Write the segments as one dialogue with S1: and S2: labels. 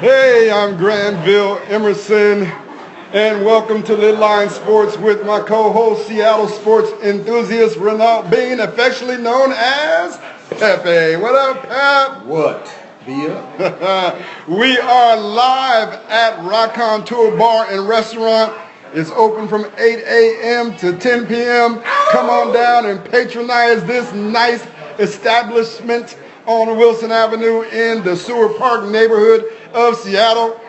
S1: Hey, I'm Granville, Emerson, and welcome to Lidline Sports with my co-host, Seattle sports enthusiast Renault, being affectionately known as Pepe. What up, Pep?
S2: What?
S1: We are live at Racontuer Bar and Restaurant. It's open from 8 a.m. to 10 p.m. Come on down and patronize this nice establishment on Wilson Avenue in the Sewer Park neighborhood of Seattle.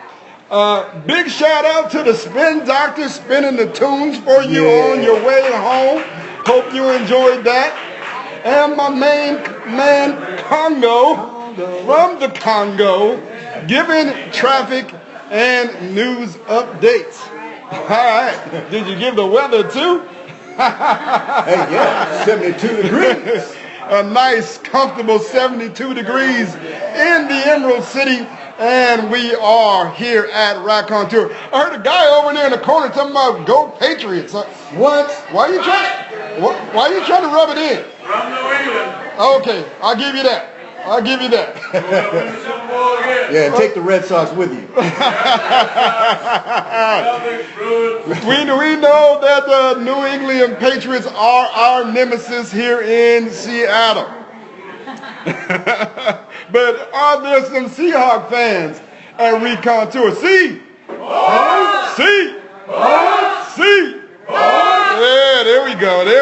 S1: Big shout out to the Spin Doctor spinning the tunes for you on your way home. Hope you enjoyed that. And my main man Congo from the Congo giving traffic and news updates. All right. Did you give the weather too?
S2: Hey, yeah, 72 degrees.
S1: A nice, comfortable 72 degrees in the Emerald City, and we are here at Racontuer. I heard a guy over there in the corner talking about "Go Patriots."
S2: What?
S1: Why are you trying to rub it in?
S3: From New England.
S1: Okay, I'll give you that.
S2: Yeah, and take the Red Sox with you.
S1: We know that the New England Patriots are our nemesis here in Seattle. But are there some Seahawks fans at Racontuer? See? Yeah, there we go.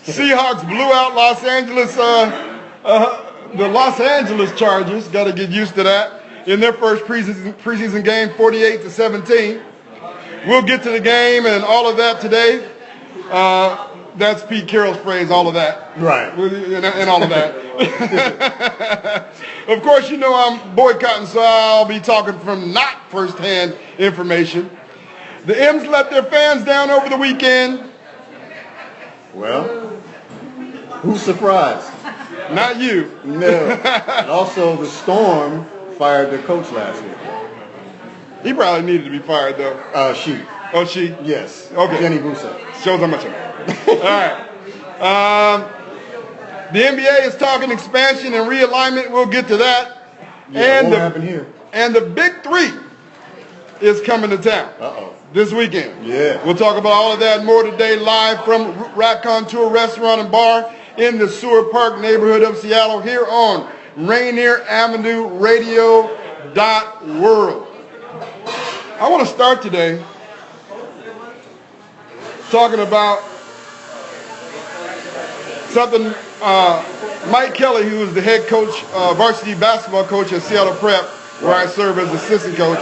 S1: Seahawks blew out Los Angeles, the Los Angeles Chargers. Got to get used to that. In their first preseason game, 48-17. We'll get to the game and all of that today. That's Pete Carroll's phrase, all of that.
S2: Right.
S1: And all of that. Of course, you know I'm boycotting, so I'll be talking from not firsthand information. The M's let their fans down over the weekend.
S2: Well, who's surprised?
S1: Not you.
S2: No. And also, the Storm fired their coach last week.
S1: He probably needed to be fired, though.
S2: She.
S1: Oh, she?
S2: Yes.
S1: Okay.
S2: Jenny Busa.
S1: Shows how much I know. All right. The NBA is talking expansion and realignment. We'll get to that.
S2: Yeah, it won't happen here.
S1: And the Big Three is coming to town. This weekend.
S2: Yeah.
S1: We'll talk about all of that and more today live from Racontuer Restaurant and Bar in the Sewer Park neighborhood of Seattle here on Rainier Avenue Radio.world. I want to start today talking about something Mike Kelly, who is the head coach, varsity basketball coach at Seattle Prep, where I serve as assistant coach,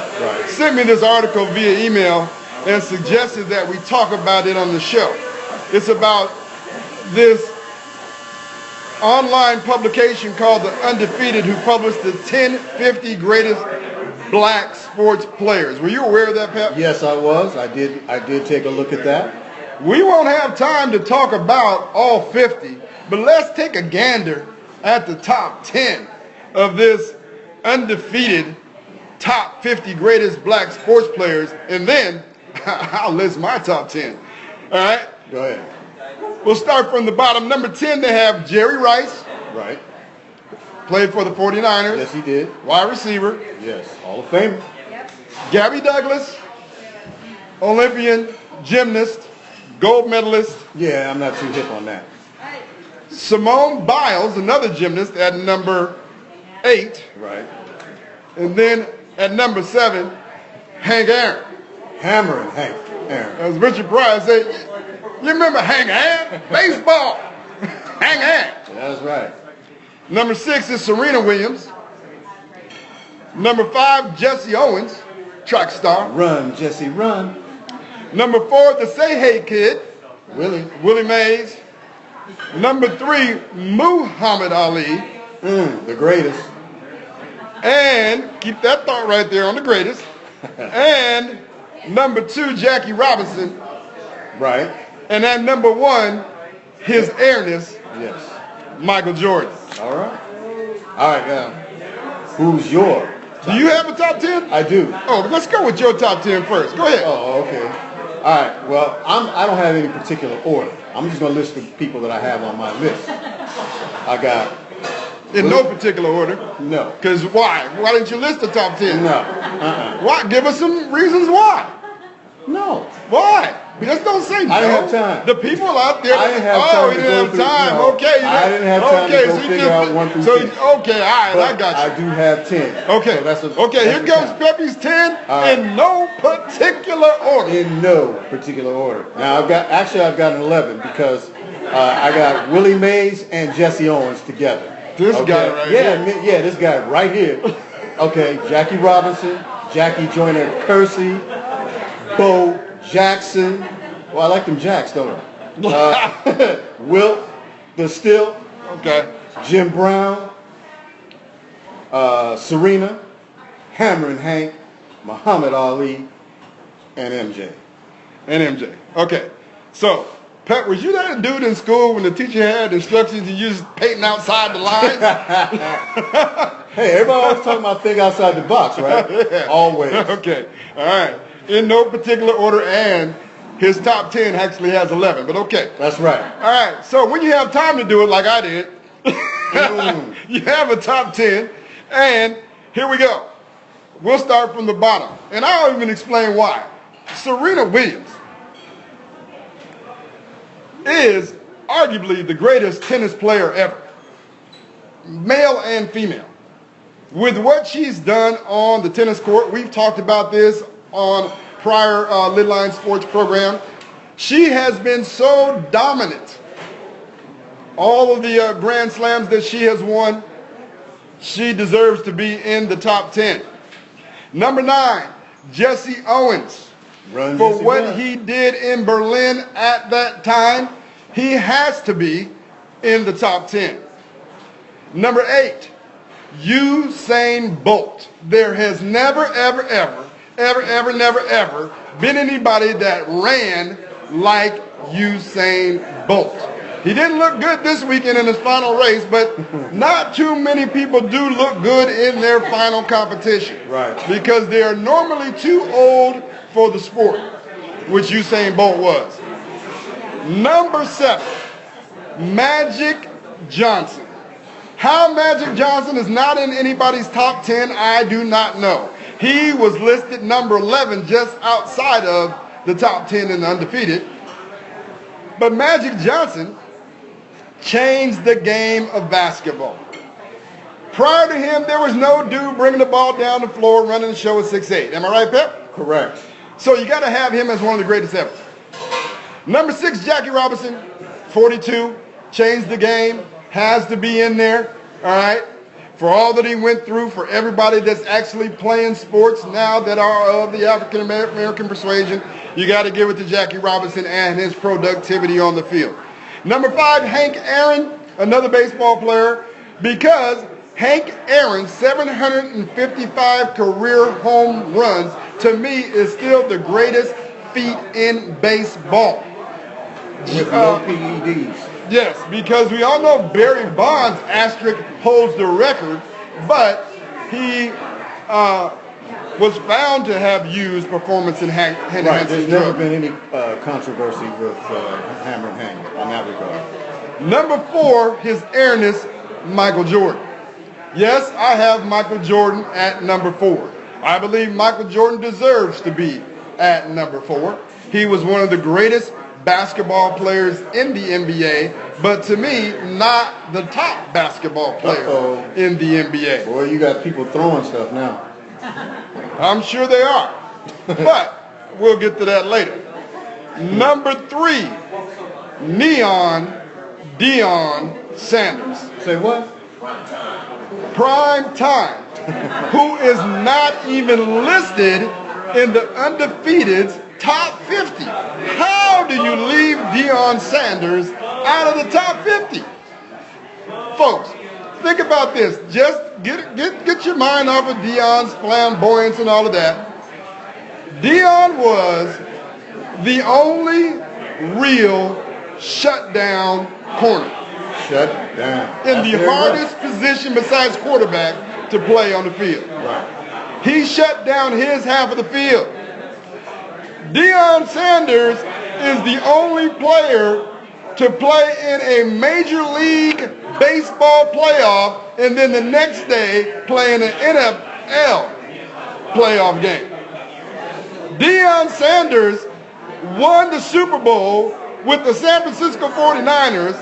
S1: sent me this article via email and suggested that we talk about it on the show. It's about this online publication called the Undefeated, who published the 10-50 greatest black sports players. Were you aware of that, Pep?
S2: Yes, I was. I did take a look at that.
S1: We won't have time to talk about all 50, but let's take a gander at the top 10 of this Undefeated top 50 greatest black sports players, and then I'll list my top 10. All right?
S2: Go ahead.
S1: We'll start from the bottom. Number 10, they have Jerry Rice.
S2: Right.
S1: Played for the 49ers.
S2: Yes, he did.
S1: Wide receiver.
S2: Yes. Hall of Famer.
S1: Gabby Douglas. Olympian, gymnast, gold medalist.
S2: Yeah, I'm not too hip on that.
S1: Simone Biles, another gymnast, at number 8.
S2: Right.
S1: And then at number 7, Hank Aaron.
S2: Hammering Hank Aaron.
S1: As Richard Pryor said, you remember Hank Aaron? Baseball. Hank Aaron.
S2: That's right.
S1: Number 6 is Serena Williams. Number 5, Jesse Owens, track star.
S2: Run, Jesse, run.
S1: Number 4, the Say Hey Kid,
S2: Willie
S1: Mays. Number 3, Muhammad Ali.
S2: The greatest.
S1: And keep that thought right there on the greatest. And number 2, Jackie Robinson.
S2: Right.
S1: And at number 1, his airness,
S2: Yes.
S1: Michael Jordan.
S2: All right. All right, now, who's your top
S1: Do you have a top 10?
S2: I do.
S1: Oh, let's go with your top 10 first. Go ahead.
S2: Oh, okay. All right. Well, I don't have any particular order. I'm just going to list the people that I have on my list. I got
S1: In no particular order.
S2: No.
S1: Because why? Why didn't you list the top 10?
S2: No.
S1: Why? Give us some reasons why.
S2: No.
S1: Why? Just don't say no.
S2: I didn't have time.
S1: The people out there.
S2: I didn't have time.
S1: He didn't have time.
S2: No.
S1: Okay.
S2: I didn't have time to go figure out 1 through 10.
S1: Okay, all right,
S2: But
S1: I got you.
S2: I do have 10.
S1: Okay.
S2: So
S1: Here comes Pepe's 10 in no particular order.
S2: In no particular order. Now I've got an 11 because I got Willie Mays and Jesse Owens together.
S1: This guy right here.
S2: Yeah, this guy right here. Okay, Jackie Robinson, Jackie Joyner Kersey, Bo Jackson. Well, I like them Jacks, don't I? Wilt the Still.
S1: Okay.
S2: Jim Brown, Serena, Hammer and Hank, Muhammad Ali, and MJ.
S1: Okay. So, Pep, was you that dude in school when the teacher had instructions to use painting outside the lines?
S2: Hey, everybody always talking about think outside the box, right?
S1: Yeah.
S2: Always.
S1: Okay. All right. In no particular order, and his top 10 actually has 11, but okay.
S2: That's right.
S1: All right. So when you have time to do it like I did, you have a top 10, and here we go. We'll start from the bottom, and I'll even explain why. Serena Williams is arguably the greatest tennis player ever, male and female. With what she's done on the tennis court, we've talked about this on prior Lidline Sports program. She has been so dominant. All of the Grand Slams that she has won, she deserves to be in the top 10. Number 9, Jesse Owens. For what he did in Berlin at that time, he has to be in the top 10. Number 8, Usain Bolt. There has never, ever been anybody that ran like Usain Bolt. He didn't look good this weekend in his final race, but not too many people do look good in their final competition.
S2: Right.
S1: Because they are normally too old for the sport, which Usain Bolt was. Number 7, Magic Johnson. How Magic Johnson is not in anybody's top 10, I do not know. He was listed number 11, just outside of the top 10 in the Undefeated. But Magic Johnson changed the game of basketball. Prior to him, there was no dude bringing the ball down the floor running the show at 6'8". Am I right, Pep?
S2: Correct.
S1: So you got to have him as one of the greatest ever. Number 6, Jackie Robinson, 42, changed the game, has to be in there, all right? For all that he went through, for everybody that's actually playing sports now that are of the African American persuasion, you got to give it to Jackie Robinson and his productivity on the field. Number 5, Hank Aaron, another baseball player, because Hank Aaron's 755 career home runs, to me, is still the greatest feat in baseball.
S2: With no PEDs.
S1: Yes, because we all know Barry Bonds, asterisk, holds the record, but he was found to have used performance-enhancing
S2: Right, there's
S1: drugs.
S2: never been any controversy with Hammer and Hank on that regard.
S1: Number 4, his airness, Michael Jordan. Yes, I have Michael Jordan at number 4. I believe Michael Jordan deserves to be at number 4. He was one of the greatest basketball players in the NBA, but to me, not the top basketball player in the NBA.
S2: Boy, you got people throwing stuff now.
S1: I'm sure they are, but we'll get to that later. Number 3, Deion Sanders.
S2: Say what?
S1: Prime time, who is not even listed in the Undefeated's top 50. How do you leave Deion Sanders out of the top 50? Folks, think about this. Just get your mind off of Deion's flamboyance and all of that. Deion was the only real shutdown corner.
S2: Shut down.
S1: In the hardest position besides quarterback to play on the field.
S2: Right.
S1: He shut down his half of the field. Deion Sanders is the only player to play in a Major League Baseball playoff and then the next day play in an NFL playoff game. Deion Sanders won the Super Bowl with the San Francisco 49ers,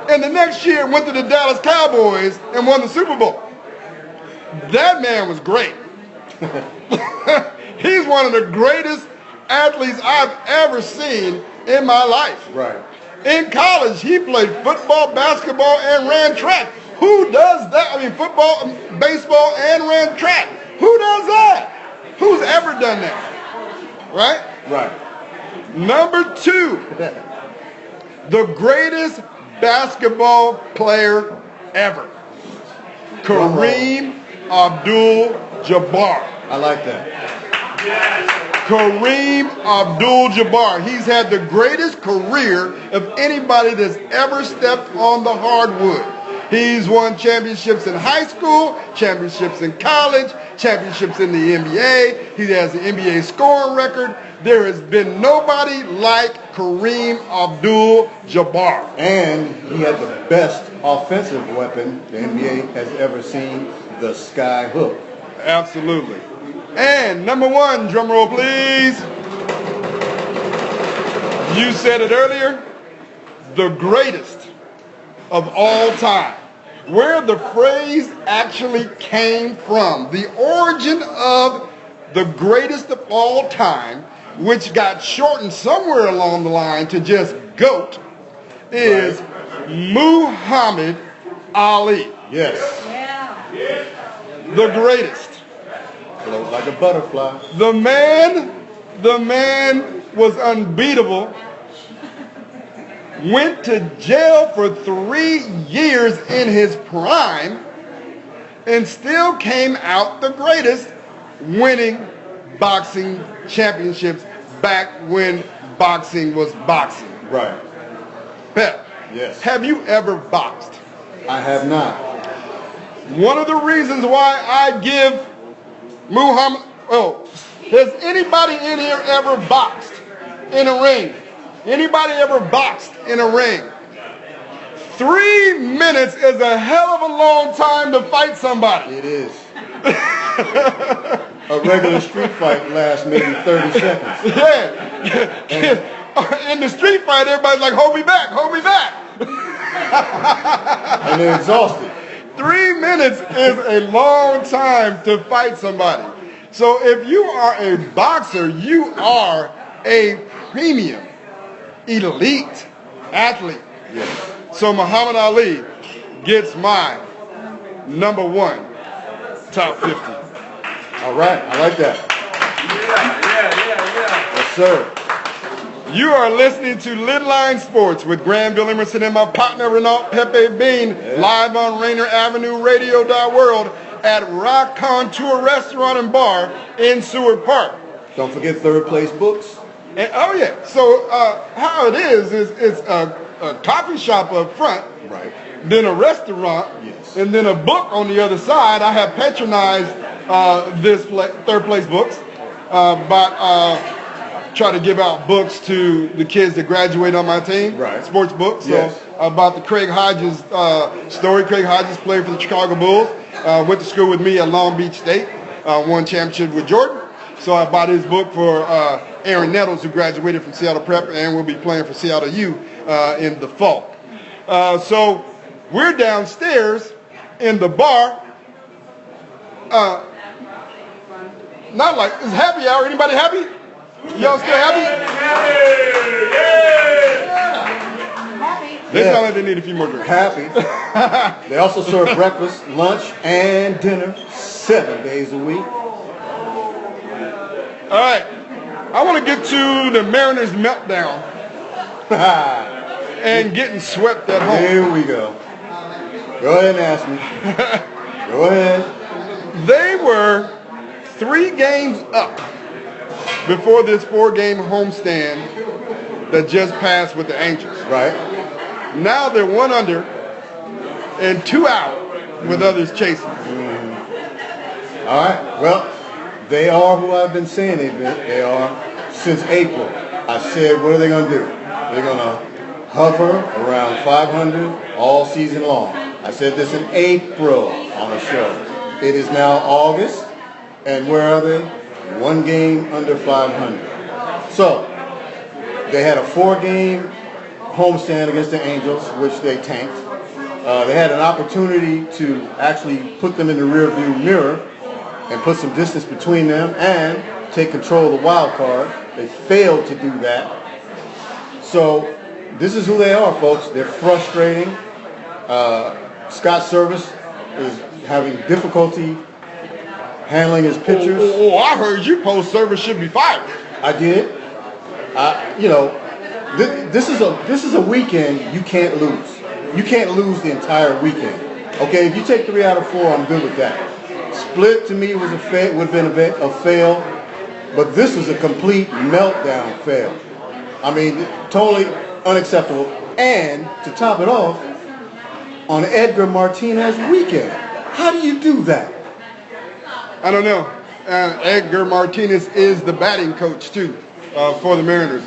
S1: and the next year went to the Dallas Cowboys and won the Super Bowl. That man was great. He's one of the greatest athletes I've ever seen in my life.
S2: Right.
S1: In college, he played football, basketball, and ran track. Who does that? I mean, football, baseball, and ran track. Who does that? Who's ever done that? Right?
S2: Right.
S1: Number 2, the greatest basketball player ever, Kareem Abdul-Jabbar.
S2: I like that.
S1: Kareem Abdul-Jabbar. He's had the greatest career of anybody that's ever stepped on the hardwood. He's won championships in high school, championships in college, championships in the NBA. He has the NBA scoring record. There has been nobody like Kareem Abdul-Jabbar.
S2: And he had the best offensive weapon the NBA has ever seen, the sky hook.
S1: Absolutely. And number 1, drum roll please. You said it earlier, the greatest of all time. Where the phrase actually came from, the origin of the greatest of all time, which got shortened somewhere along the line to just GOAT, is Muhammad Ali.
S2: Yes.
S1: The greatest.
S2: Float like a butterfly.
S1: The man was unbeatable. Went to jail for 3 years in his prime and still came out the greatest, winning boxing championships back when boxing was boxing.
S2: Right.
S1: Pep,
S2: Yes.
S1: have you ever boxed?
S2: I have not.
S1: One of the reasons why I give Muhammad, has anybody in here ever boxed in a ring? Anybody ever boxed in a ring? 3 minutes is a hell of a long time to fight somebody.
S2: It is. A regular street fight lasts maybe 30 seconds.
S1: Yeah. In the street fight, everybody's like, hold me back, hold me back.
S2: And they're exhausted.
S1: 3 minutes is a long time to fight somebody. So if you are a boxer, you are a premium, elite athlete.
S2: Yes.
S1: So Muhammad Ali gets my number 1 top 50.
S2: All right. I like that. Yes, sir.
S1: You are listening to Lidline Sports with Granville, Emerson, and my partner Renault Pepe Bean, live on Rainer Avenue Radio.World at Racontuer Restaurant and Bar in Seward Park.
S2: Don't forget Third Place Books.
S1: And, oh yeah, so how it is it's a coffee shop up front,
S2: Right.
S1: then a restaurant,
S2: Yes.
S1: and then a book on the other side. I have patronized this Third Place Books, but try to give out books to the kids that graduate on my team,
S2: Right.
S1: sports books. So
S2: Yes.
S1: about the Craig Hodges story. Craig Hodges played for the Chicago Bulls, went to school with me at Long Beach State, won championship with Jordan. So I bought his book for Aaron Nettles, who graduated from Seattle Prep and will be playing for Seattle U in the fall. So we're downstairs in the bar. Not like, it's happy hour. Anybody happy? Y'all still happy? They sound like they need a few more drinks.
S2: Happy. They also serve breakfast, lunch, and dinner 7 days a week.
S1: All right. I want to get to the Mariners meltdown and getting swept at home.
S2: Here we go. Go ahead and ask me. Go ahead.
S1: They were 3 games up before this 4-game homestand that just passed with the Angels.
S2: Right.
S1: Now they're 1 under and 2 out with others chasing.
S2: All right. Well, they are who I've been saying they are since April. I said, what are they going to do? They're going to hover around 500 all season long. I said this in April on a show. It is now August, and where are they? One game under 500. So, they had a 4-game homestand against the Angels, which they tanked. They had an opportunity to actually put them in the rearview mirror and put some distance between them and take control of the wild card. They failed to do that. So this is who they are, folks. They're frustrating. Scott Service is having difficulty handling his pitchers.
S1: Oh, I heard you post Service should be fired.
S2: I did. This is a weekend you can't lose. You can't lose the entire weekend. Okay, if you take 3 out of 4, I'm good with that. Split to me would have been a fail, but this was a complete meltdown fail. I mean, totally unacceptable. And to top it off, on Edgar Martinez weekend, how do you do that?
S1: I don't know. Edgar Martinez is the batting coach too for the Mariners.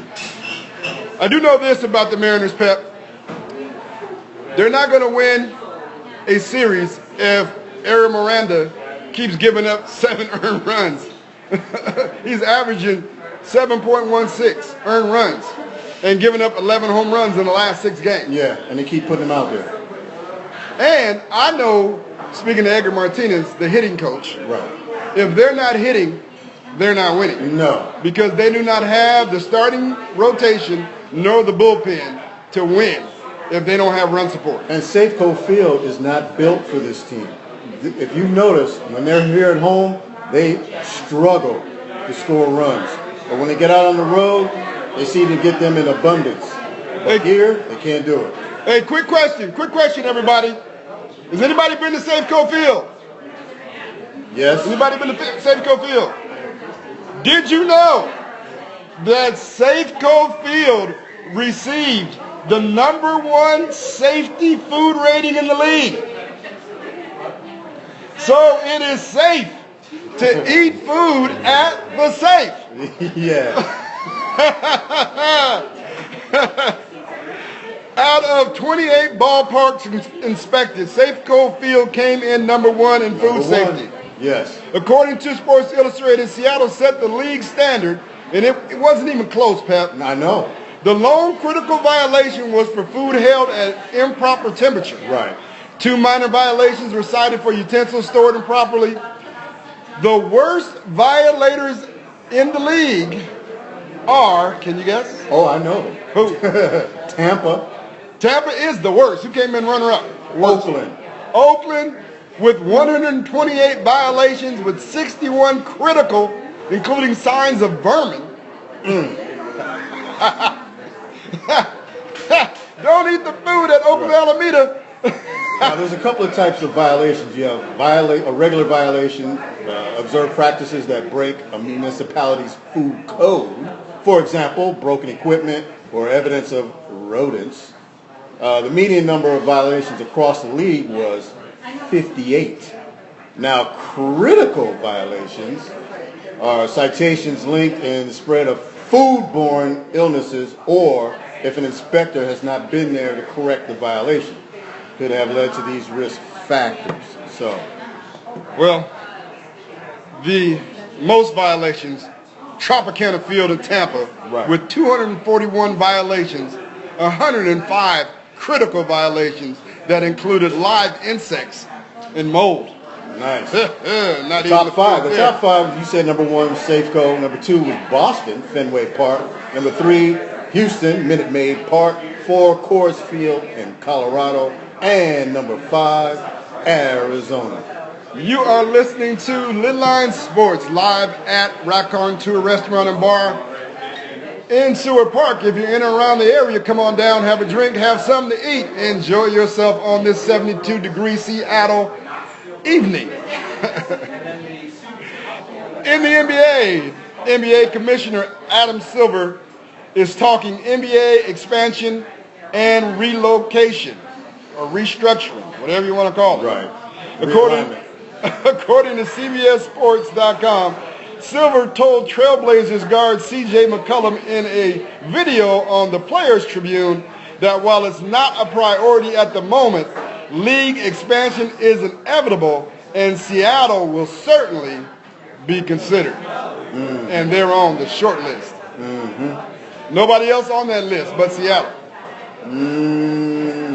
S1: I do know this about the Mariners, Pep. They're not going to win a series if Aaron Miranda keeps giving up 7 earned runs. He's averaging 7.16 earned runs and giving up 11 home runs in the last 6 games.
S2: Yeah, and they keep putting him out there.
S1: And I know, speaking of Edgar Martinez, the hitting coach,
S2: right.
S1: If they're not hitting, they're not winning.
S2: No.
S1: Because they do not have the starting rotation nor the bullpen to win if they don't have run support.
S2: And Safeco Field is not built for this team. If you notice, when they're here at home, they struggle to score runs. But when they get out on the road, they seem to get them in abundance. But here, they can't do it.
S1: Hey, quick question, everybody. Has anybody been to Safeco Field?
S2: Yes.
S1: Anybody been to Safeco Field? Did you know that Safeco Field received the #1 safety food rating in the league? So it is safe to eat food at the safe.
S2: Yeah.
S1: Out of 28 ballparks inspected, Safeco Field came in #1 in food safety.
S2: Yes.
S1: According to Sports Illustrated, Seattle set the league standard, and it wasn't even close, Pep.
S2: I know.
S1: The lone critical violation was for food held at improper temperature.
S2: Right.
S1: 2 minor violations were cited for utensils stored improperly. The worst violators in the league are, can you guess?
S2: Oh, I know them.
S1: Who?
S2: Tampa.
S1: Tampa is the worst. Who came in runner-up?
S2: Oakland.
S1: Oakland with 128 violations with 61 critical, including signs of vermin. Don't eat the food at Oakland Alameda.
S2: Now, there's a couple of types of violations. You have a regular violation, observe practices that break a municipality's food code. For example, broken equipment or evidence of rodents. The median number of violations across the league was 58. Now, critical violations are citations linked in the spread of foodborne illnesses, or if an inspector has not been there to correct the violation, could have led to these risk factors. So,
S1: well, the most violations, Tropicana Field in Tampa,
S2: right,
S1: with 241 violations, 105 critical violations that included live insects and mold.
S2: Nice.
S1: Not
S2: top 5. The top 5, you said #1, Safeco. #2 was Boston, Fenway Park. #3, Houston, Minute Maid Park. 4, Coors Field in Colorado. And #5, Arizona.
S1: You are listening to Lidline Sports live at Racontuer Restaurant and Bar in Seward Park. If you're in and around the area, come on down, have a drink, have something to eat. Enjoy yourself on this 72-degree Seattle evening. In the NBA Commissioner Adam Silver is talking NBA expansion and relocation, or restructuring, whatever you want to call it.
S2: Right.
S1: According to CBSSports.com, Silver told Trailblazers guard C.J. McCollum in a video on the Players Tribune that while it's not a priority at the moment, league expansion is inevitable, and Seattle will certainly be considered. And they're on the short list. Nobody else on that list but Seattle.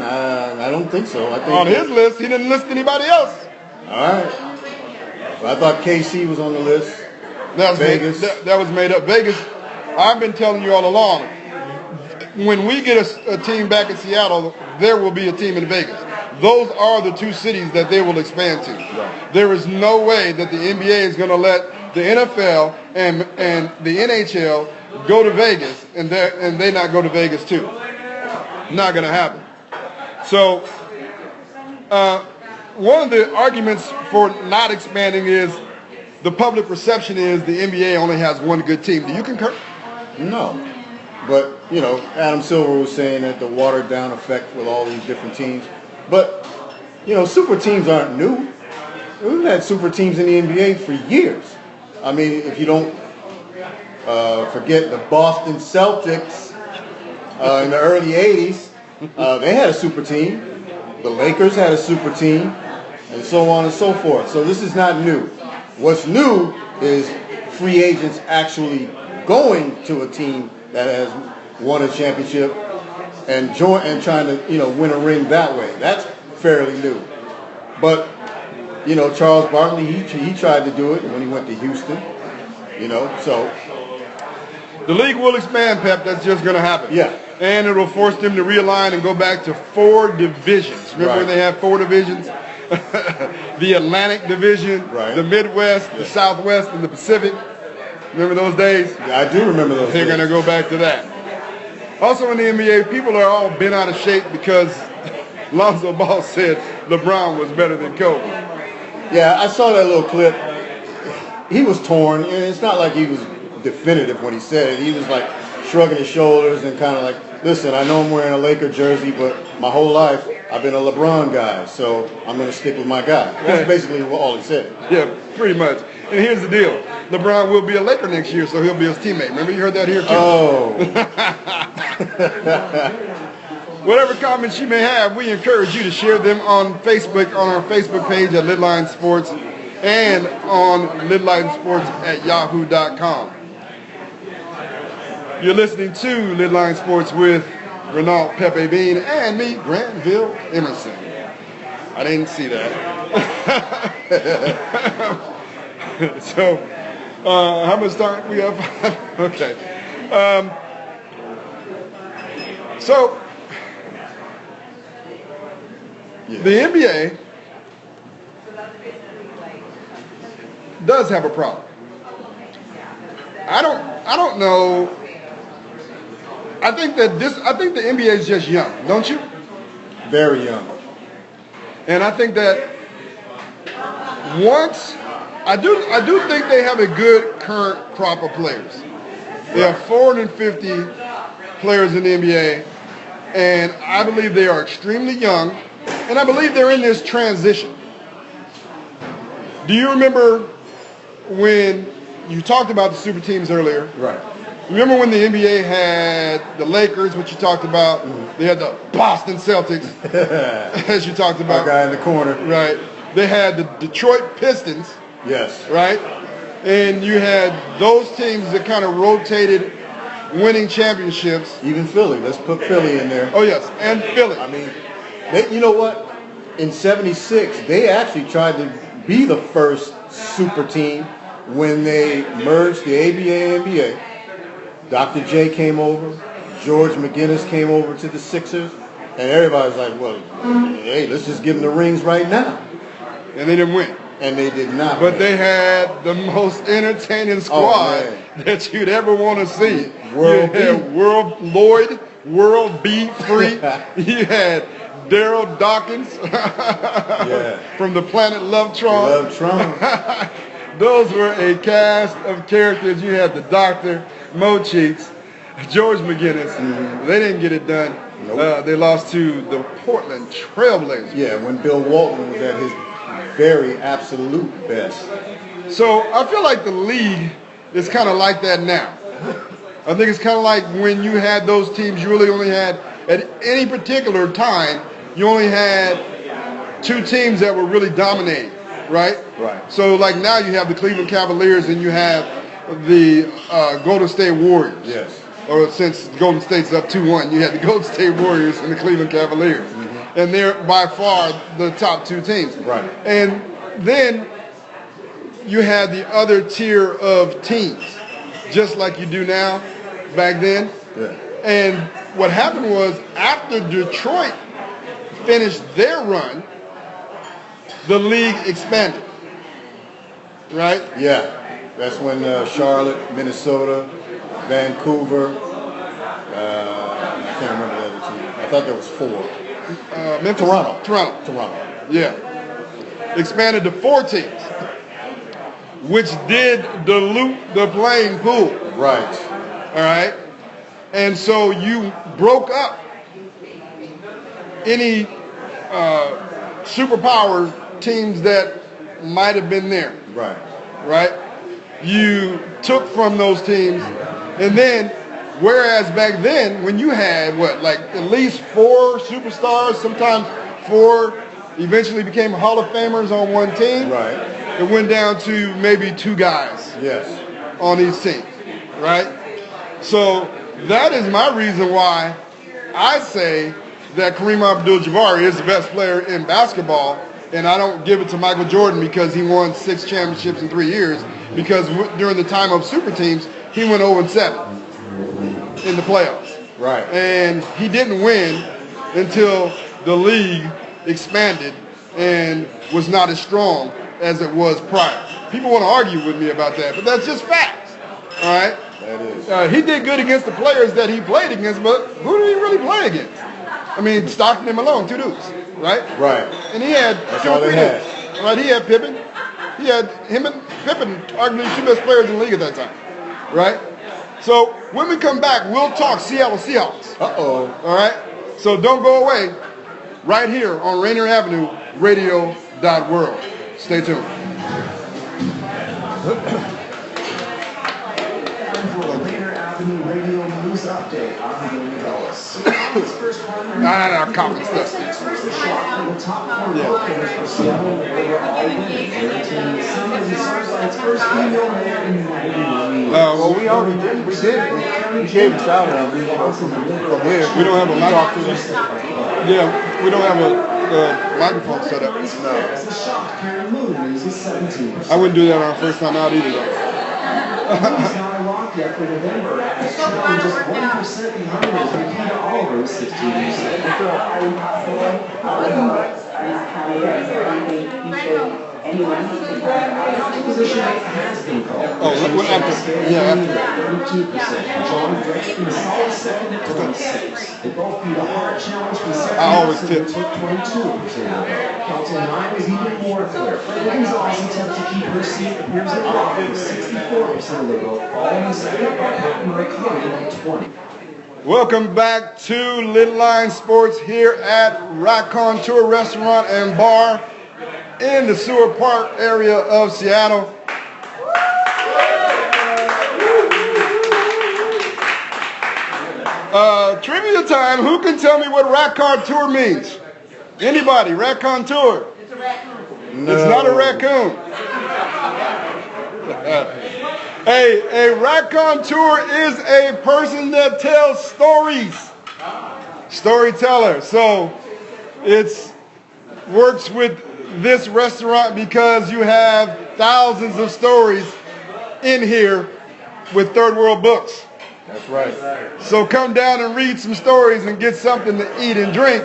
S2: I don't think so. I think
S1: on his list, he didn't list anybody else.
S2: All right. Well, I thought KC was on the list.
S1: That was
S2: Vegas.
S1: That was made up. Vegas, I've been telling you all along, when we get a team back in Seattle, there will be a team in Vegas. Those are the two cities that they will expand to. Right. There is no way that the NBA is going to let the NFL and the NHL go to Vegas and they not go to Vegas too. Not going to happen. So one of the arguments for not expanding is the public perception is the NBA only has one good team. Do you concur?
S2: No. But, Adam Silver was saying that the watered down effect with all these different teams. But, super teams aren't new. We've had super teams in the NBA for years. I mean, if you don't forget the Boston Celtics in the early 80s, they had a super team. The Lakers had a super team, and so on and so forth. So this is not new. What's new is free agents actually going to a team that has won a championship and trying to win a ring that way. That's fairly new. But Charles Barkley, he tried to do it when he went to Houston. So
S1: the league will expand, Pep. That's just going to happen.
S2: Yeah.
S1: And it will force them to realign and go back to 4 divisions. Remember when they had 4 divisions? The Atlantic Division, the Midwest, the Southwest, and the Pacific. Remember those days?
S2: Yeah, I do remember those
S1: They're
S2: days.
S1: going to go back to that. Also in the NBA, people are all bent out of shape because Lonzo Ball said LeBron was better than Kobe.
S2: Yeah, I saw that little clip. He was torn, and it's not like he was definitive when he said it. He was like shrugging his shoulders and kind of like, listen, I know I'm wearing a Laker jersey, but my whole life I've been a LeBron guy, so I'm going to stick with my guy. That's basically all he said.
S1: Yeah, pretty much. And here's the deal. LeBron will be a Laker next year, so he'll be his teammate. Remember, you heard that here too?
S2: Oh.
S1: Whatever comments you may have, we encourage you to share them on Facebook, on our Facebook page at Lidline Sports, and on lidlinesports@yahoo.com. You're listening to Lidline Sports with Renault Pepe Bean and me, Granville Emerson. I didn't see that. So, how much time we have? Okay. So, the NBA does have a problem. I don't know. I think the NBA is just young, don't you?
S2: Very young.
S1: And I think that I do think they have a good current crop of players. They have 450 players in the NBA, and I believe they are extremely young, and I believe they're in this transition. Do you remember when you talked about the super teams earlier?
S2: Right.
S1: Remember when the NBA had the Lakers, which you talked about? Mm-hmm. They had the Boston Celtics, as you talked about.
S2: Our guy in the corner.
S1: Right. They had the Detroit Pistons.
S2: Yes.
S1: Right? And you had those teams that kind of rotated winning championships.
S2: Even Philly. Let's put Philly in there.
S1: Oh, yes. And Philly.
S2: I mean, you know what? In '76, they actually tried to be the first super team when they merged the ABA and NBA. Dr. J came over. George McGinnis came over to the Sixers. And everybody's like, well, hey, let's just give them the rings right now.
S1: And they didn't win.
S2: And they did not
S1: But
S2: win.
S1: they had the most entertaining squad that you'd ever want to see.
S2: World
S1: Lloyd, World B. Free. You had Daryl Dawkins from the planet Lovetron. Those were a cast of characters. You had the Doctor, Mo Cheeks, George McGinnis. Mm-hmm. They didn't get it done. Nope. They lost to the Portland Trailblazers.
S2: Yeah, when Bill Walton was at his very absolute best.
S1: So I feel like the league is kind of like that now. I think it's kind of like when you had those teams, you really only had at any particular time, you only had two teams that were really dominating, right?
S2: Right.
S1: So like now you have the Cleveland Cavaliers and you have the Golden State Warriors.
S2: Yes.
S1: Or since Golden State's up 2-1, you had the Golden State Warriors and the Cleveland Cavaliers. Mm-hmm. And they're by far the top two teams.
S2: Right.
S1: And then you had the other tier of teams, just like you do now, back then.
S2: Yeah.
S1: And what happened was after Detroit finished their run, the league expanded, right?
S2: Yeah. That's when Charlotte, Minnesota, Vancouver, I can't remember the other two. I thought there was 4.
S1: Memphis, Toronto. Yeah. Expanded to 4 teams, which did dilute the playing pool.
S2: Right.
S1: All right. And so you broke up any superpower teams that might have been there.
S2: Right.
S1: Right? You took from those teams, and then, whereas back then, when you had, at least 4 superstars, sometimes 4 eventually became Hall of Famers on one team.
S2: Right.
S1: It went down to maybe 2 guys.
S2: Yes.
S1: On each team, right? So that is my reason why I say that Kareem Abdul-Jabbar is the best player in basketball, and I don't give it to Michael Jordan because he won 6 championships in 3 years, because during the time of super teams, he went 0-7 in the playoffs.
S2: Right.
S1: And he didn't win until the league expanded and was not as strong as it was prior. People want to argue with me about that, but that's just facts. All right?
S2: That is.
S1: He did good against the players that he played against, but who did he really play against? I mean, Stockton and Malone, 2 dudes, right?
S2: Right.
S1: And he had
S2: That's
S1: 2 or
S2: all
S1: 3
S2: they had.
S1: dudes. Right? He had Pippen. He had him and Pippen, arguably the 2 best players in the league at that time. Right? So when we come back, we'll talk Seattle Seahawks.
S2: Uh-oh.
S1: All right? So don't go away. Right here on Rainier Avenue, radio.world. Stay tuned.
S3: Radio News Update. I'm Billy Ellis.
S1: No, common stuff.
S3: The top 4 players for Seattle were all women. Their team Sunlight's first female mayor in the league.
S2: Well, we already did. We gave a shout out. From here.
S1: We don't have a microphone. Yeah, we don't have a microphone set up.
S3: The shot, Karen Moon loses 17.
S1: I wouldn't do that on our first time out either, though.
S3: He's not a lock yet for November, as trailing just 1% behind his Nikita Oliver's 16%. Position has been called.
S1: Oh, what Anthem? Yeah, Anthem.
S3: 32%. John Drexler is solid second at 26. They both beat a hard challenge from second.
S1: I always tip.
S3: 22%. Kelton Hine is even more clear. Fred's awesome attempt to keep her seat appears at off with 64% of the vote, following second by Pat Murakami at 20.
S1: Welcome back to Lidline Sports here at Racontuer Restaurant and Bar in the Seward Park area of Seattle. Trivia time. Who can tell me what Racontuer means? Anybody? Racontuer.
S4: It's a raccoon.
S2: No.
S1: It's not a raccoon. A raconteur is a person that tells stories. Storyteller. So it's works with this restaurant because you have thousands of stories in here with third world books.
S2: That's right.
S1: So come down and read some stories and get something to eat and drink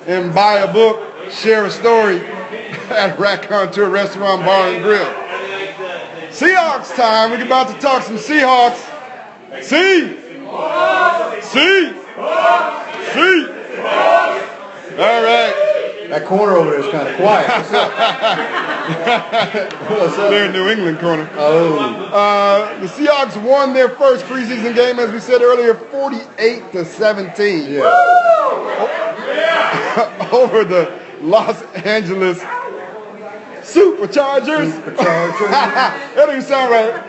S1: and buy a book, share a story at Racontuer Restaurant, Bar and Grill. Seahawks time. We're about to talk some Seahawks. See. All right.
S2: That corner over there is kind of quiet. What's up? What's up?
S1: They're in New England corner.
S2: Oh.
S1: The Seahawks won their first preseason game, as we said earlier, 48-17.
S2: Yeah.
S1: Over the Los Angeles Superchargers. That don't even sound right.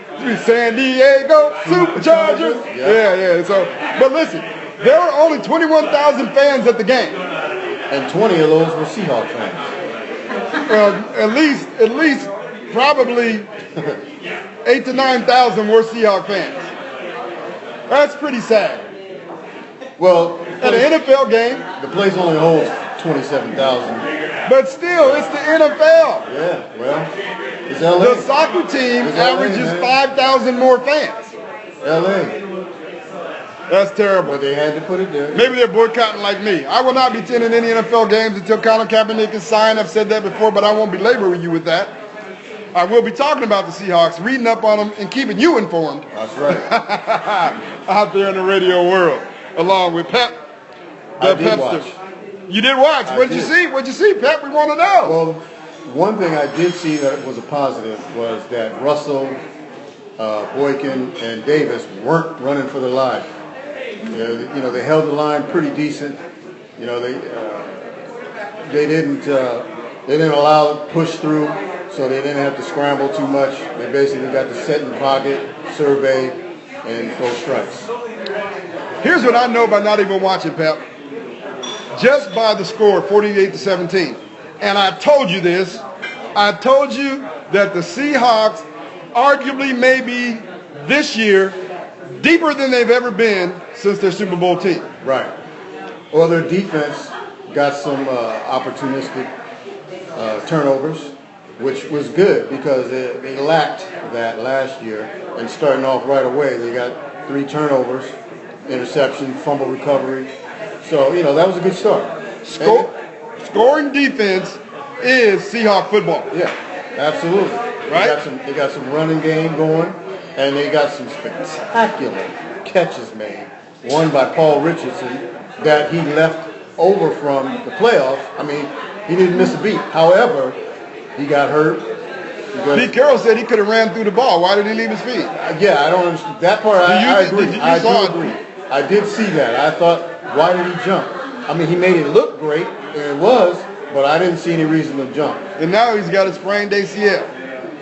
S1: San Diego Superchargers. Yeah. So, but listen, There were only 21,000 fans at the game.
S2: And 20 of those were Seahawks fans.
S1: Well, at least, probably 8,000 to 9,000 were Seahawks fans. That's pretty sad.
S2: Well,
S1: At an NFL game,
S2: the place only holds 27,000.
S1: but still, it's the NFL.
S2: Yeah, well, it's LA.
S1: The soccer team
S2: It's LA,
S1: averages
S2: man.
S1: 5,000 more fans.
S2: LA.
S1: That's terrible.
S2: But they had to put it there.
S1: Maybe they're boycotting like me. I will not be attending any NFL games until Colin Kaepernick is signed. I've said that before, but I won't belabor you with that. I will be talking about the Seahawks, reading up on them, and keeping you informed.
S2: That's right.
S1: Out there in the radio world, along with Pep.
S2: I did watch.
S1: You did watch.
S2: I
S1: What'd you
S2: did.
S1: see? What'd you see, Pep? We want to know.
S2: Well, one thing I did see that was a positive was that Russell, Boykin, and Davis weren't running for their life. You know, they held the line pretty decent. You know, they didn't allow it push through, so they didn't have to scramble too much. They basically got to sit in the pocket, survey, and throw strikes.
S1: Here's what I know by not even watching, Pep. Just by the score, 48-17. And I told you this. I told you that the Seahawks arguably may be this year deeper than they've ever been since their Super Bowl team.
S2: Right. Well, their defense got some opportunistic turnovers, which was good because they lacked that last year. And starting off right away, they got 3 turnovers, interception, fumble recovery. So, you know, that was a good start.
S1: Scoring defense is Seahawk football.
S2: Yeah, absolutely.
S1: Right?
S2: They got some running game going, and they got some spectacular catches made. One by Paul Richardson that he left over from the playoffs. I mean, he didn't miss a beat. However, he got hurt.
S1: Pete Carroll said he could have ran through the ball. Why did he leave his feet?
S2: Yeah, I don't understand. That part, I agree. I do agree. I did see that. I thought, why did he jump? I mean, he made it look great, and it was, but I didn't see any reason to jump.
S1: And now he's got a sprained ACL.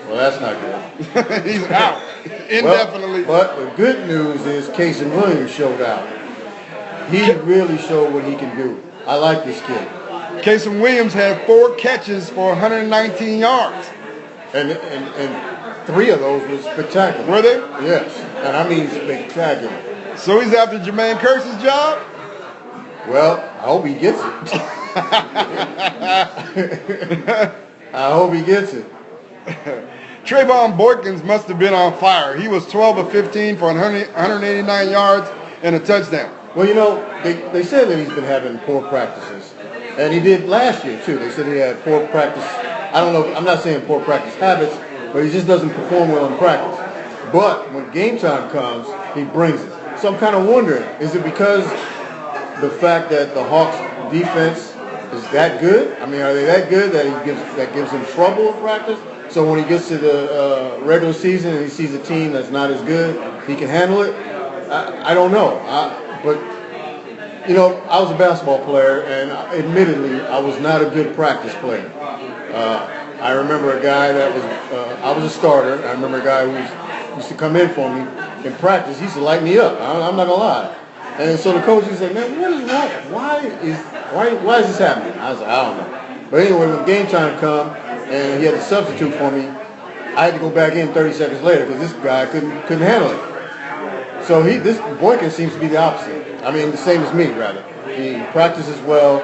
S2: Well, that's not good.
S1: He's out indefinitely.
S2: But the good news is Casey Williams showed out. He really showed what he can do. I like this kid.
S1: Casey Williams had 4 catches for 119 yards.
S2: And 3 of those was spectacular.
S1: Were they?
S2: Yes. And I mean spectacular.
S1: So he's after Jermaine Kearse's job?
S2: Well, I hope he gets it. I hope he gets it.
S1: Trayvon Boykins must have been on fire. He was 12 of 15 for 189 yards and a touchdown.
S2: Well, you know, they said that he's been having poor practices. And he did last year, too. They said he had poor practice. I don't know. I'm not saying poor practice habits, but he just doesn't perform well in practice. But when game time comes, he brings it. So I'm kind of wondering, is it because the fact that the Hawks defense is that good? I mean, are they that good that gives him trouble in practice? So when he gets to the regular season and he sees a team that's not as good, he can handle it? I don't know. But, you know, I was a basketball player, and admittedly, I was not a good practice player. I remember a guy that was, I was a starter. I remember a guy who used to come in for me in practice. He used to light me up. I'm not going to lie. And so the coach was like, man, what is that? Why is this happening? I was like, I don't know. But anyway, when game time come and he had to substitute for me, I had to go back in 30 seconds later because this guy couldn't handle it. So this Boykin seems to be the opposite. I mean, the same as me, rather. He practices well.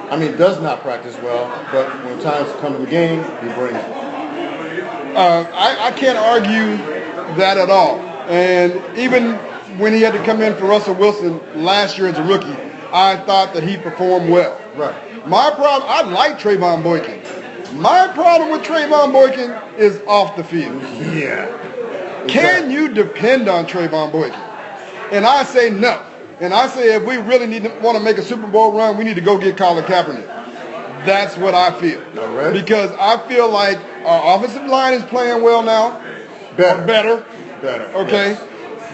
S2: I mean, does not practice well, but when times come in the game, he brings it.
S1: I can't argue that at all. And even when he had to come in for Russell Wilson last year as a rookie, I thought that he performed well.
S2: Right.
S1: My problem, I like Trayvon Boykin. My problem with Trayvon Boykin is off the field.
S2: Yeah.
S1: Can you depend on Trayvon Boykin? And I say no. And I say if we really want to make a Super Bowl run, we need to go get Colin Kaepernick. That's what I feel.
S2: All right.
S1: Because I feel like our offensive line is playing well now. Better. Okay. Yes.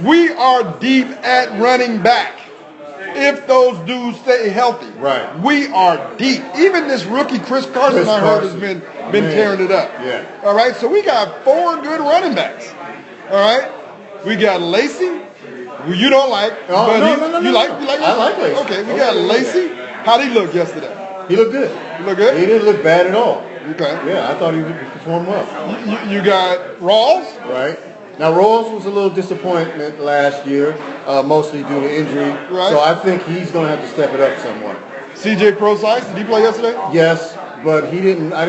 S1: We are deep at running back. If those dudes stay healthy.
S2: Right.
S1: We are deep. Even this rookie Chris Carson I heard has been tearing it up.
S2: Yeah.
S1: All right. So we got 4 good running backs. All right. We got Lacey, Who you don't like.
S2: Oh,
S1: but
S2: no.
S1: You like Lacey?
S2: I like Lacey.
S1: Okay, we got Lacey. How'd he look yesterday?
S2: He looked good.
S1: He looked good?
S2: He didn't look bad at all.
S1: Okay.
S2: Yeah, I thought he performed well.
S1: You got Rawls?
S2: Right. Now, Rawls was a little disappointment last year, mostly due to injury.
S1: Right.
S2: So I think he's going to have to step it up somewhat.
S1: CJ Prosise, did he play yesterday?
S2: Yes, but he didn't. I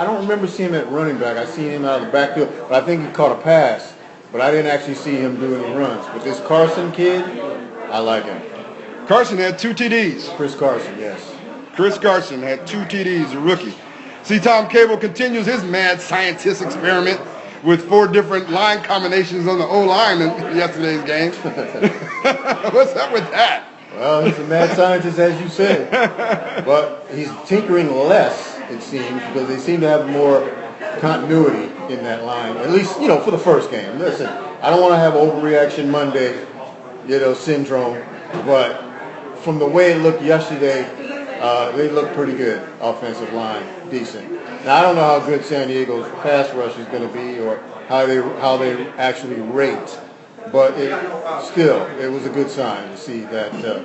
S2: don't remember seeing him at running back. I seen him out of the backfield, but I think he caught a pass. But I didn't actually see him do any runs. But this Carson kid, I like him.
S1: Carson had 2 TDs.
S2: Chris Carson, yes.
S1: Chris Carson had 2 TDs, a rookie. See, Tom Cable continues his mad scientist experiment with 4 different line combinations on the O-line in yesterday's game. What's up with that?
S2: Well, he's a mad scientist, as you said. But he's tinkering less, it seems, because they seem to have more continuity in that line. At least, for the first game. Listen, I don't want to have overreaction Monday, syndrome. But from the way it looked yesterday, they look pretty good, offensive line, decent. Now, I don't know how good San Diego's pass rush is going to be or how they actually rate, but it was a good sign to see that the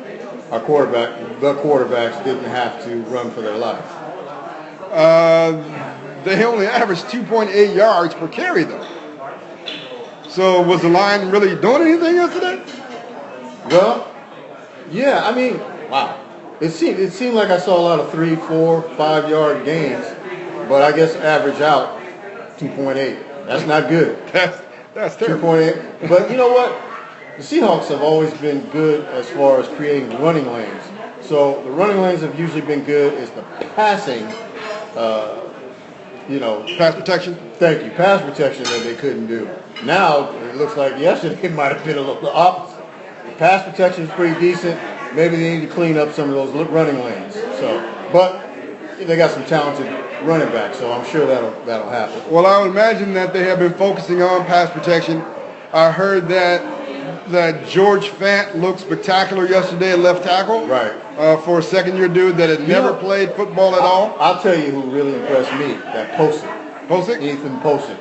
S2: quarterbacks didn't have to run for their life.
S1: They only averaged 2.8 yards per carry, though. So was the line really doing anything yesterday?
S2: Well, yeah, wow. It seemed like I saw a lot of 3, 4, 5 yard gains, but I guess average out 2.8. That's not good.
S1: That's terrible.
S2: 2.8. But you know what? The Seahawks have always been good as far as creating running lanes. So the running lanes have usually been good. It's the passing,
S1: Pass protection.
S2: Thank you. Pass protection that they couldn't do. Now it looks like yesterday it might have been a little opposite. The pass protection is pretty decent. Maybe they need to clean up some of those running lanes. But they got some talented running backs, so I'm sure that'll happen.
S1: Well, I would imagine that they have been focusing on pass protection. I heard that George Fant looked spectacular yesterday at left tackle.
S2: Right.
S1: For a second-year dude that had never played football at all.
S2: I'll tell you who really impressed me. That Posick.
S1: Posick?
S2: Ethan Posick.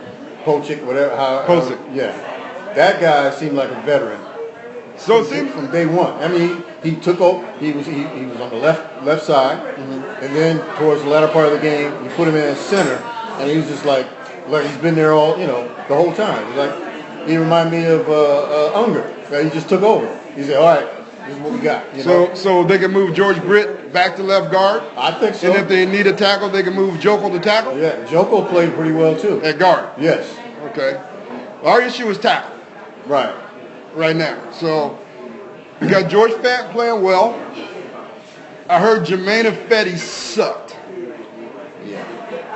S2: Whatever.
S1: Posick.
S2: Yeah. That guy seemed like a veteran.
S1: So it seemed
S2: from day one. He took over. He was on the left side, and then towards the latter part of the game, you put him in as center, and he was just like he's been there all the whole time. He reminded me of Unger. He just took over. He said, "All right, this is what we got."
S1: So they can move George Britt back to left guard.
S2: I think so.
S1: And if they need a tackle, they can move Joko to tackle.
S2: Yeah, Joko played pretty well too.
S1: At guard.
S2: Yes.
S1: Okay. Our issue is tackle.
S2: Right
S1: now. So we got George Fant playing well. I heard Jermaine Ifedi sucked.
S2: Yeah.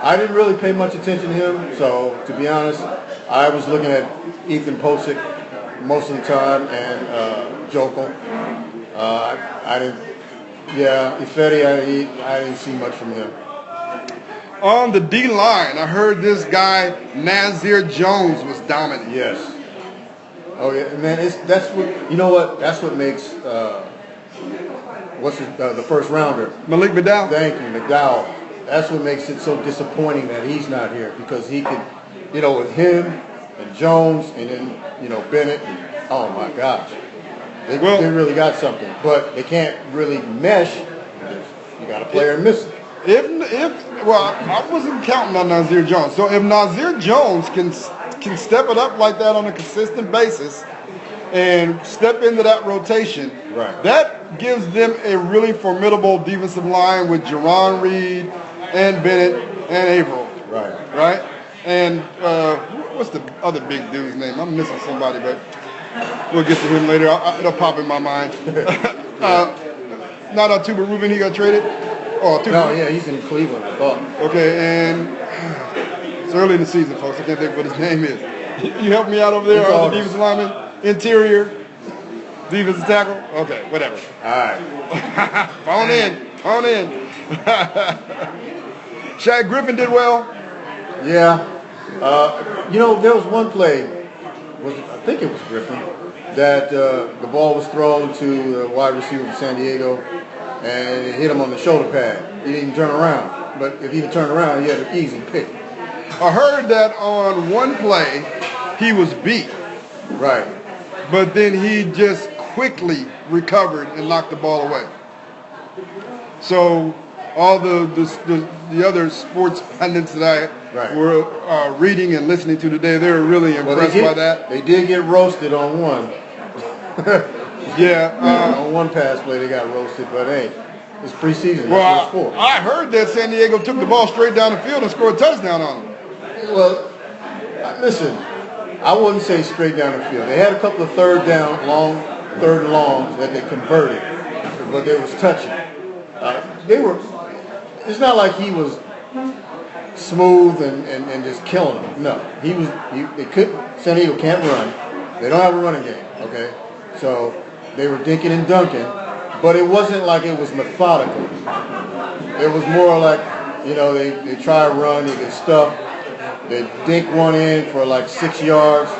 S2: I didn't really pay much attention to him, so to be honest, I was looking at Ethan Posick most of the time and Joko. I didn't. Yeah, Ifedi, I didn't see much from him.
S1: On the D line, I heard this guy Nazir Jones was dominant.
S2: Yes. Oh yeah, man. That's what makes the first rounder,
S1: Malik McDowell.
S2: Thank you, McDowell. That's what makes it so disappointing that he's not here, because he could, with him and Jones and then Bennett. Oh my gosh, they really got something, but they can't really mesh. You got a player missing.
S1: I wasn't counting on Nazir Jones. So if Nazir Jones can step it up like that on a consistent basis and step into that rotation,
S2: right,
S1: that gives them a really formidable defensive line with Jerron Reed and Bennett and Averill. Right? And what's the other big dude's name? I'm missing somebody, but we'll get to him later. It'll pop in my mind. Not Tuba Rubin, he got traded?
S2: No, yeah, he's in Cleveland, I thought.
S1: Okay, and it's early in the season, folks. I can't think of what his name is. You help me out over there on the defensive lineman? Interior? Defensive tackle? Okay, whatever.
S2: All right.
S1: Phone in. Shaq Griffin did well.
S2: Yeah. There was one play, I think it was Griffin, that the ball was thrown to the wide receiver from San Diego, and it hit him on the shoulder pad. He didn't turn around. But if he'd turned around, he had an easy pick.
S1: I heard that on one play, he was beat.
S2: Right.
S1: But then he just quickly recovered and knocked the ball away. So all the other sports pundits that I were reading and listening to today, they were really impressed by that.
S2: They did get roasted on one.
S1: Yeah.
S2: On one pass play, they got roasted, but hey, it's preseason.
S1: Well, I heard that San Diego took the ball straight down the field and scored a touchdown on them.
S2: Well, listen, I wouldn't say straight down the field. They had a couple of third and longs that they converted, but they was touching. It's not like he was smooth and just killing them. No, they couldn't. San Diego can't run. They don't have a running game. Okay, so they were dinking and dunking, but it wasn't like it was methodical. It was more like, they try to run, they get stuck, they dink one in for like 6 yards,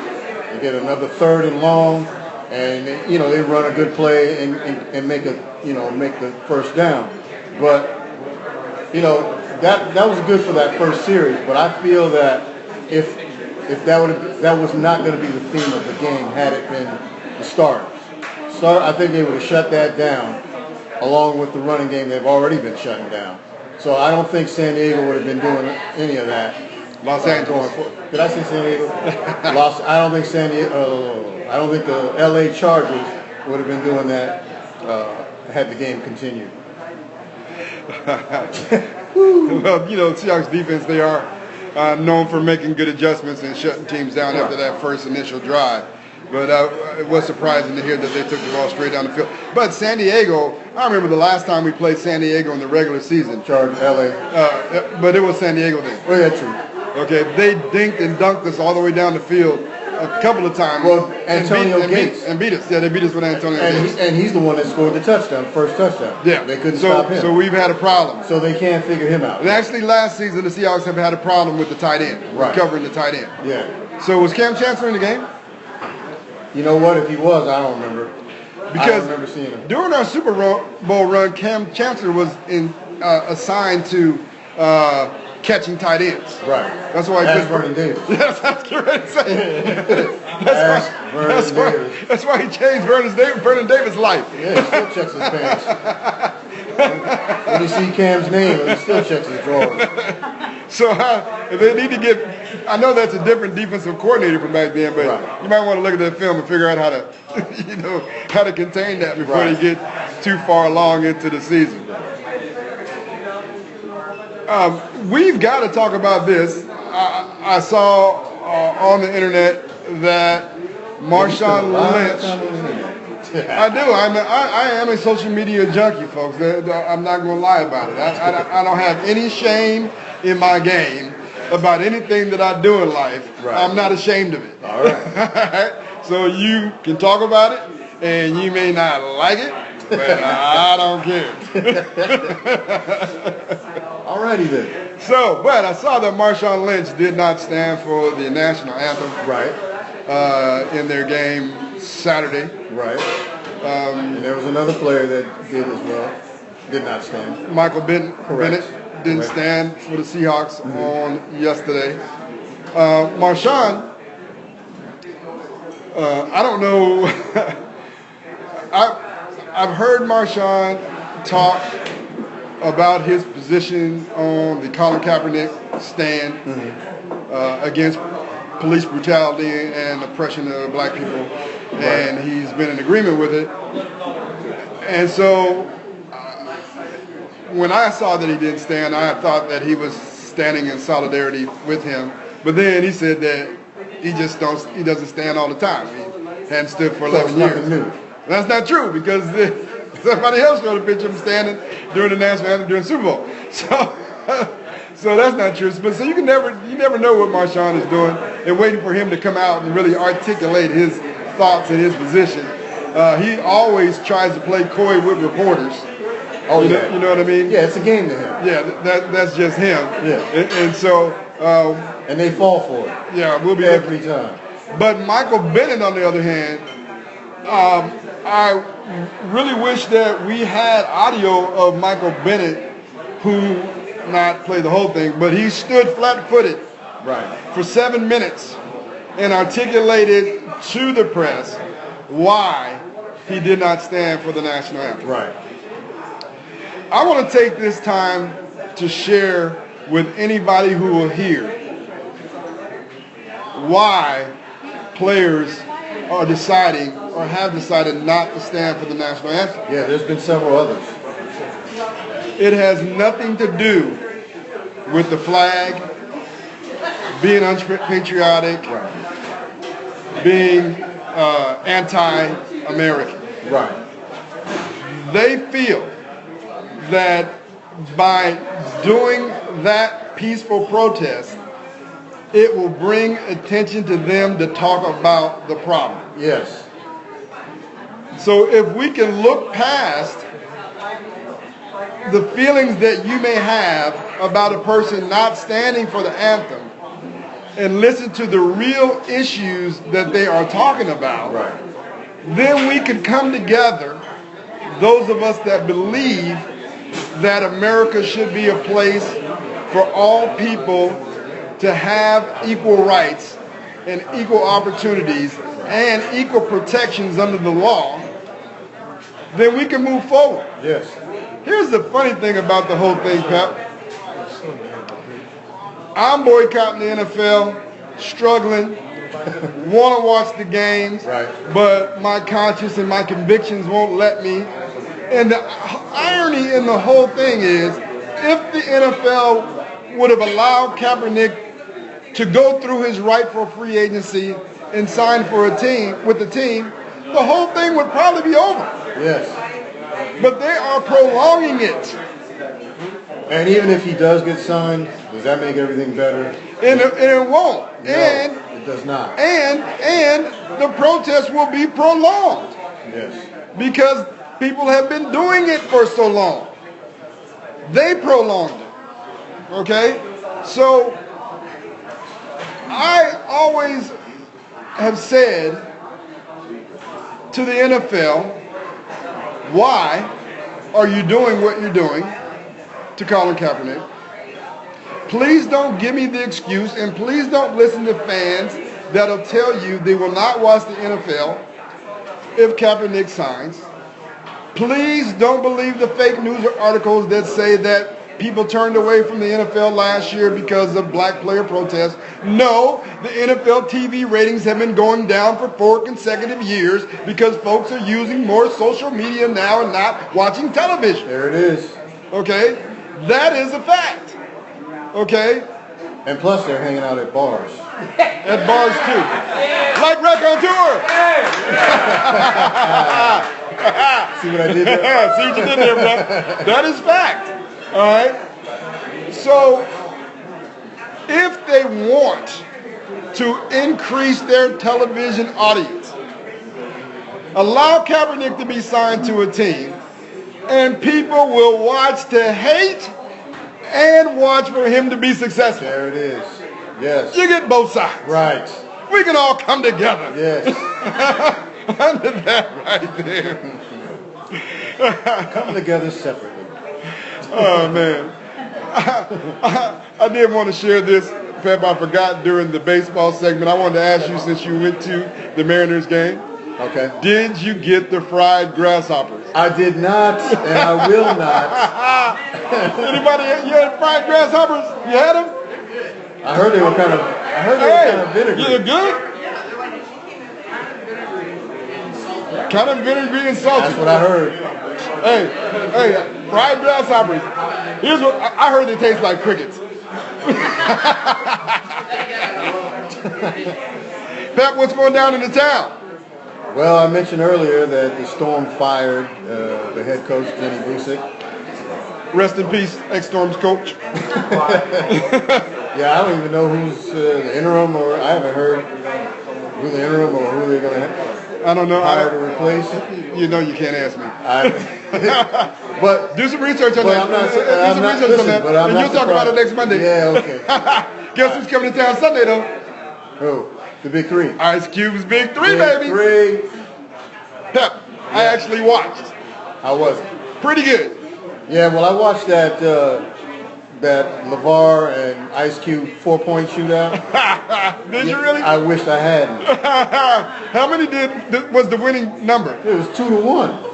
S2: they get another third and long, and they run a good play and make the first down. But that was good for that first series. But I feel that if that was not going to be the theme of the game had it been the starters. I think they would have shut that down along with the running game they've already been shutting down. So I don't think San Diego would have been doing any of that.
S1: Los Angeles.
S2: Did I say San Diego? I don't think San Diego. I don't think the LA Chargers would have been doing that had the game continued.
S1: Well, Seahawks defense, they are known for making good adjustments and shutting teams down after that first initial drive. But it was surprising to hear that they took the ball straight down the field. But San Diego, I remember the last time we played San Diego in the regular season.
S2: Chargers, LA.
S1: But it was San Diego then.
S2: Oh, yeah, true.
S1: Okay, they dinked and dunked us all the way down the field a couple of times.
S2: Well, Antonio Gates.
S1: And beat us. Yeah, they beat us with Antonio Gates.
S2: And he's the one that scored the touchdown, first touchdown.
S1: Yeah.
S2: They couldn't stop him.
S1: So we've had a problem.
S2: So they can't figure him out.
S1: And actually, last season, the Seahawks have had a problem with the tight end, covering the tight end.
S2: Yeah.
S1: So was Cam Chancellor in the game?
S2: You know what? If he was, I don't remember.
S1: Because
S2: I don't remember seeing him.
S1: During our Super Bowl run, Cam Chancellor was assigned to catching tight ends.
S2: Right.
S1: That's why
S2: Ask Vernon Davis.
S1: Yes, that's correct. That's why he changed Vernon Davis' life.
S2: Yeah, he still checks his pants. When you see Cam's name, he still checks his drawers.
S1: So they need to get. I know that's a different defensive coordinator from back then, but you might want to look at that film and figure out how to, how to contain that before they get too far along into the season. We've got to talk about this. I saw on the internet that Marshawn Lynch. I do. I am a social media junkie, folks. I'm not going to lie about it. I don't have any shame in my game about anything that I do in life. Right. I'm not ashamed of it. All right. So you can talk about it, and you may not like it, but I don't care.
S2: Alrighty then.
S1: So, but I saw that Marshawn Lynch did not stand for the national anthem.
S2: Right.
S1: In their game Saturday.
S2: Right. And there was another player that did as well. Did not stand.
S1: Michael Bennett didn't stand for the Seahawks on yesterday. Marshawn, I don't know. I've heard Marshawn talk about his position on the Colin Kaepernick stand against police brutality and oppression of black people, and he's been in agreement with it. And so when I saw that he didn't stand, I thought that he was standing in solidarity with him. But then he said that he doesn't stand all the time. He hadn't stood for 11 years.
S2: New.
S1: That's not true, because somebody else showed a picture of him standing during the national anthem during the Super Bowl. So that's not true. But so you never know what Marshawn is doing, and waiting for him to come out and really articulate his thoughts and his position. He always tries to play coy with reporters.
S2: Oh,
S1: you
S2: yeah.
S1: You know what I mean?
S2: Yeah, it's a game to him.
S1: Yeah, that's just him.
S2: Yeah.
S1: And so.
S2: And they fall for it.
S1: Yeah, we'll be
S2: every time.
S1: But Michael Bennett, on the other hand, I really wish that we had audio of Michael Bennett, who not play the whole thing, but he stood flat-footed for 7 minutes and articulated to the press why he did not stand for the national anthem.
S2: Right.
S1: I want to take this time to share with anybody who will hear why players are deciding or have decided not to stand for the national anthem.
S2: Yeah, there's been several others.
S1: It has nothing to do with the flag, being unpatriotic, being anti-American.
S2: Right.
S1: They feel that by doing that peaceful protest, it will bring attention to them to talk about the problem.
S2: Yes.
S1: So if we can look past the feelings that you may have about a person not standing for the anthem and listen to the real issues that they are talking about,
S2: Right.
S1: then we can come together, those of us that believe that America should be a place for all people to have equal rights and equal opportunities and equal protections under the law, then we can move forward.
S2: Yes.
S1: Here's the funny thing about the whole thing, Pep. I'm boycotting the NFL, struggling, want to watch the games,
S2: Right.
S1: but my conscience and my convictions won't let me. And the irony in the whole thing is, if the NFL would have allowed Kaepernick to go through his rightful free agency and sign for a team with the team, the whole thing would probably be over.
S2: Yes.
S1: But they are prolonging it.
S2: And even if he does get signed, does that make everything better?
S1: And it won't.
S2: No, it does not.
S1: And the protest will be prolonged
S2: Yes.
S1: because people have been doing it for so long. They prolonged it. Okay? So I always have said to the NFL, why are you doing what you're doing to Colin Kaepernick? Please don't give me the excuse, and please don't listen to fans that'll tell you they will not watch the NFL if Kaepernick signs. Please don't believe the fake news articles that say that people turned away from the NFL last year because of black player protests. No, the NFL TV ratings have been going down for 4 consecutive years because folks are using more social media now and not watching television.
S2: There it is.
S1: Okay? That is a fact. Okay?
S2: And plus, they're hanging out at bars.
S1: At bars too. Like Racontuer.
S2: See what I did there?
S1: See what you did there, bro. That is fact. All right? So, if they want to increase their television audience, allow Kaepernick to be signed to a team, and people will watch to hate and watch for him to be successful.
S2: There it is. Yes.
S1: You get both sides.
S2: Right.
S1: We can all come together.
S2: Yes.
S1: Under that right there.
S2: Come together separately.
S1: Oh, man. I did want to share this, Pep. I forgot during the baseball segment. I wanted to ask you, since you went to the Mariners game,
S2: Okay.
S1: did you get the fried grasshoppers?
S2: I did not, and I will not.
S1: Anybody, you had fried grasshoppers? You had them?
S2: I heard they were kind of vinegary.
S1: You good? Kind of vinegary and salty.
S2: That's what I heard.
S1: Hey, fried grasshoppers. Here's what I heard. They taste like crickets. Pep, what's going down in the town?
S2: Well, I mentioned earlier that the Storm fired the head coach, Jenny Busick.
S1: Rest in peace, ex-Storms coach.
S2: Yeah, I don't even know who's the interim, or I haven't heard who the interim or who they're going to
S1: I don't know.
S2: hire to replace.
S1: You know you can't ask me.
S2: But
S1: do some research on
S2: Well,
S1: that.
S2: I'm not,
S1: Do some research on that.
S2: but I'm
S1: And
S2: not
S1: you'll talk about it next Monday.
S2: Yeah, okay.
S1: Guess who's coming to town Sunday, though?
S2: Who? The Big Three.
S1: Ice Cube's Big Three,
S2: Big
S1: baby.
S2: Three.
S1: Pep, I actually watched.
S2: How was it?
S1: Pretty good.
S2: Yeah, well, I watched that LeVar and Ice Cube 4-point shootout.
S1: Did you really?
S2: I wish I hadn't.
S1: How many was the winning number?
S2: It was 2-1.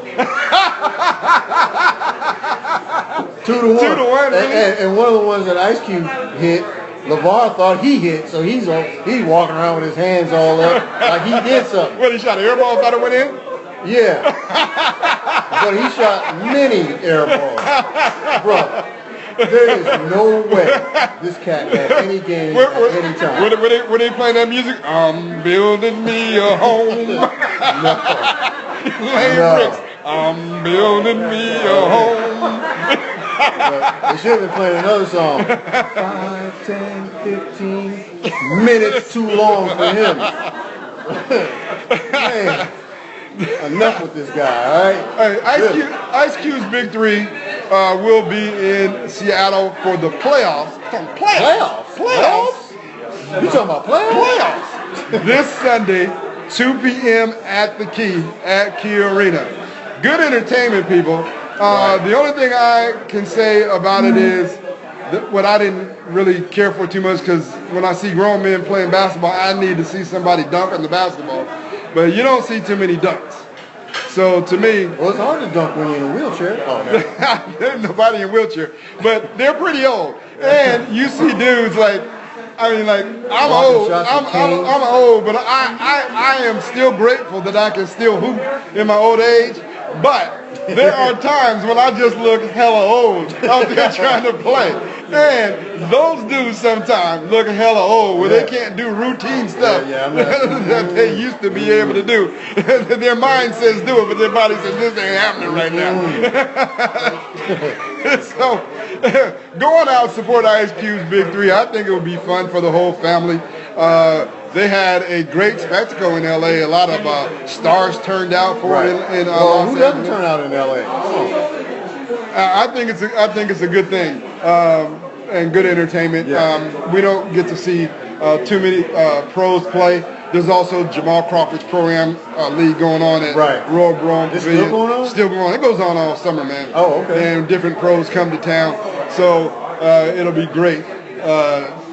S2: 2-1.
S1: 2-1, really?
S2: And one of the ones that Ice Cube hit, LeVar thought he hit, so he's walking around with his hands all up like he did something.
S1: Well, he shot an air ball, thought it went in?
S2: Yeah. But he shot many air balls. Bro, there is no way this cat had any game at any time.
S1: Were they playing that music? I'm building me a home. Laying bricks. I'm building me a home.
S2: They should have been playing another song. 5, 10, 15 minutes too long for him. Man, enough with this guy, all right?
S1: Hey, Ice Cube's Big Three will be in Seattle for the playoffs. Playoffs?
S2: You talking about playoffs?
S1: This Sunday, 2 p.m. at the Key Arena. Good entertainment, people. The only thing I can say about it is what I didn't really care for too much, because when I see grown men playing basketball, I need to see somebody dunk on the basketball. But you don't see too many dunks. So to me,
S2: well, it's hard to dunk when you're in a wheelchair. Oh, no.
S1: There's nobody in a wheelchair, but they're pretty old. And you see dudes like, I'm old. I'm old, but I am still grateful that I can still hoop in my old age. But there are times when I just look hella old out there trying to play. And those dudes sometimes look hella old where they can't do routine stuff that they used to be able to do. Their mind says do it, but their body says this ain't happening right now. So go on out, support Ice Cube's Big Three. I think it would be fun for the whole family. They had a great spectacle in LA. A lot of stars turned out for it in Los
S2: who doesn't
S1: Angeles.
S2: turn out in LA?
S1: I think it's a good thing and good entertainment.
S2: Yeah.
S1: We don't get to see too many pros play. There's also Jamal Crawford's Pro-Am League going on at Royal Brown Pavilion.
S2: Still going on?
S1: Still going on. It goes on all summer, man.
S2: Oh, okay.
S1: And different pros come to town. So it'll be great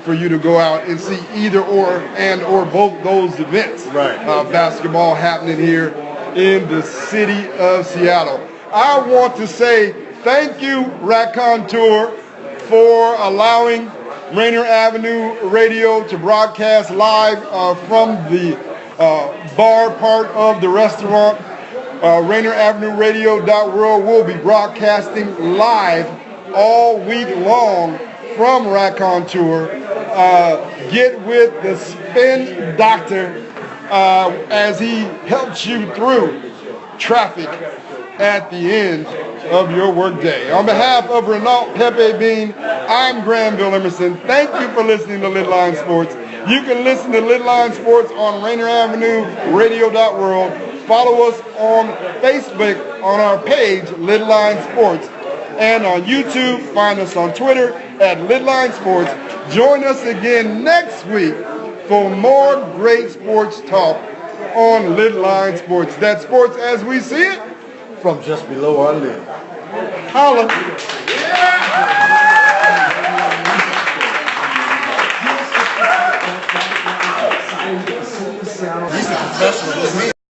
S1: for you to go out and see either or both those events.
S2: Right.
S1: Basketball happening here in the city of Seattle. I want to say thank you, Racontuer, for allowing Rainier Avenue Radio to broadcast live from the bar part of the restaurant. Rainier Avenue Radio.world will be broadcasting live all week long from Racontuer. Get with the Spin Doctor as he helps you through traffic at the end of your workday. On behalf of Renault, Pepe Bean, I'm Granville Emerson. Thank you for listening to Lidline Sports. You can listen to Lidline Sports on Rainier Avenue Radio.world. Follow us on Facebook on our page, Lidline Sports. And on YouTube, find us on Twitter at Lidline Sports. Join us again next week for more great sports talk on Lidline Sports. That's sports as we see it
S2: From just below our lid.
S1: Holla.
S3: He's a professional.